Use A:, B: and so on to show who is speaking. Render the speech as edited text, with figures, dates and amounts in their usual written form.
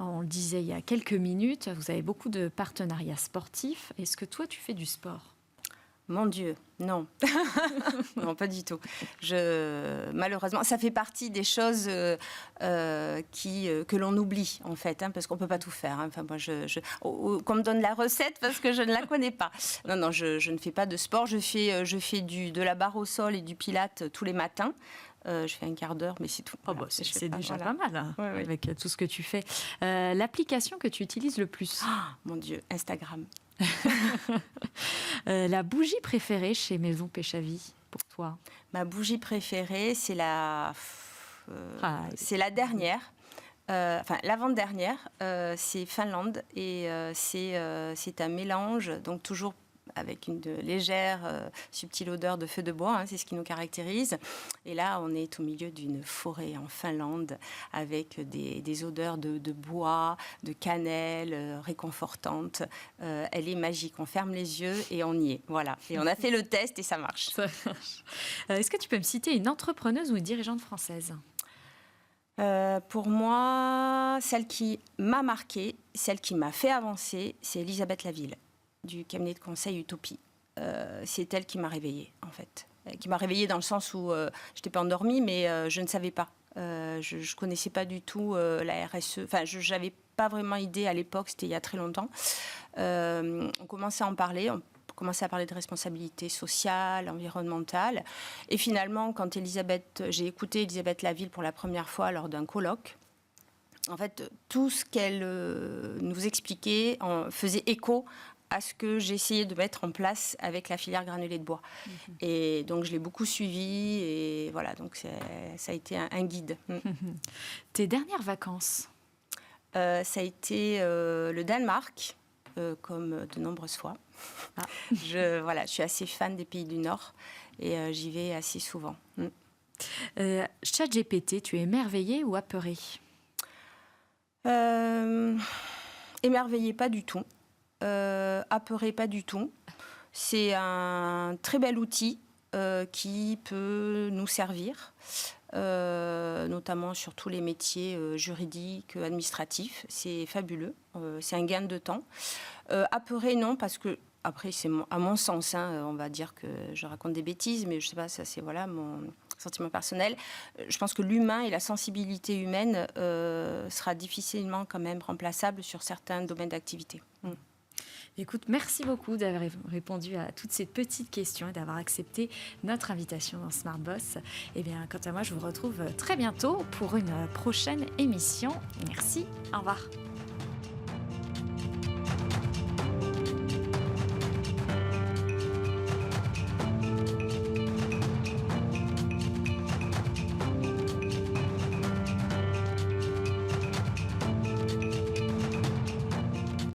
A: On le disait il y a quelques minutes, vous avez beaucoup de partenariats sportifs. Est-ce que toi, tu fais du sport ?
B: Mon Dieu, non. Non, pas du tout. Malheureusement, ça fait partie des choses que l'on oublie, en fait, parce qu'on ne peut pas tout faire. Enfin, moi, qu'on me donne la recette parce que je ne la connais pas. Non, je ne fais pas de sport. Je fais de la barre au sol et du pilate tous les matins. Je fais un quart d'heure, mais c'est tout.
A: Oh,
B: Voilà,
A: c'est déjà pas mal, hein,
B: oui.
A: avec tout ce que tu fais. L'application que tu utilises le plus ?
B: Mon Dieu, Instagram.
A: La bougie préférée chez Maison Péchavy, pour toi ?
B: Ma bougie préférée, c'est la dernière. L'avant-dernière, c'est Finlande. Et c'est un mélange, donc toujours avec une légère, subtile odeur de feu de bois, c'est ce qui nous caractérise. Et là, on est au milieu d'une forêt en Finlande, avec des odeurs de bois, de cannelle, réconfortantes. Elle est magique, on ferme les yeux et on y est. Voilà. Et on a fait le test et ça marche.
A: Ça marche. Est-ce que tu peux me citer une entrepreneuse ou une dirigeante française ?
B: Pour moi, celle qui m'a marquée, celle qui m'a fait avancer, c'est Elisabeth Laville, du cabinet de conseil Utopie. C'est elle qui m'a réveillée, en fait. Qui m'a réveillée dans le sens où je n'étais pas endormie, mais je ne savais pas. Je ne connaissais pas du tout la RSE. Enfin, je n'avais pas vraiment idée à l'époque, c'était il y a très longtemps. On commençait à en parler, on commençait à parler de responsabilité sociale, environnementale. Et finalement, quand j'ai écouté Elisabeth Laville pour la première fois lors d'un colloque, en fait, tout ce qu'elle nous expliquait faisait écho à ce que j'ai essayé de mettre en place avec la filière granulés de bois. Et donc, je l'ai beaucoup suivi et voilà, donc ça a été un guide.
A: Tes dernières vacances ?
B: Ça a été le Danemark, comme de nombreuses fois. Je suis assez fan des pays du Nord et j'y vais assez souvent.
A: ChatGPT, tu es émerveillée ou apeurée ?
B: Émerveillée, pas du tout. Apeurée, pas du tout. C'est un très bel outil qui peut nous servir, notamment sur tous les métiers juridiques, administratifs. C'est fabuleux. C'est un gain de temps. Apeurée, non, parce que après, c'est à mon sens, on va dire que je raconte des bêtises, mais je sais pas, ça c'est mon sentiment personnel. Je pense que l'humain et la sensibilité humaine sera difficilement quand même remplaçable sur certains domaines d'activité.
A: Écoute, merci beaucoup d'avoir répondu à toutes ces petites questions et d'avoir accepté notre invitation dans Smart Boss. Eh bien, quant à moi, je vous retrouve très bientôt pour une prochaine émission. Merci, au revoir.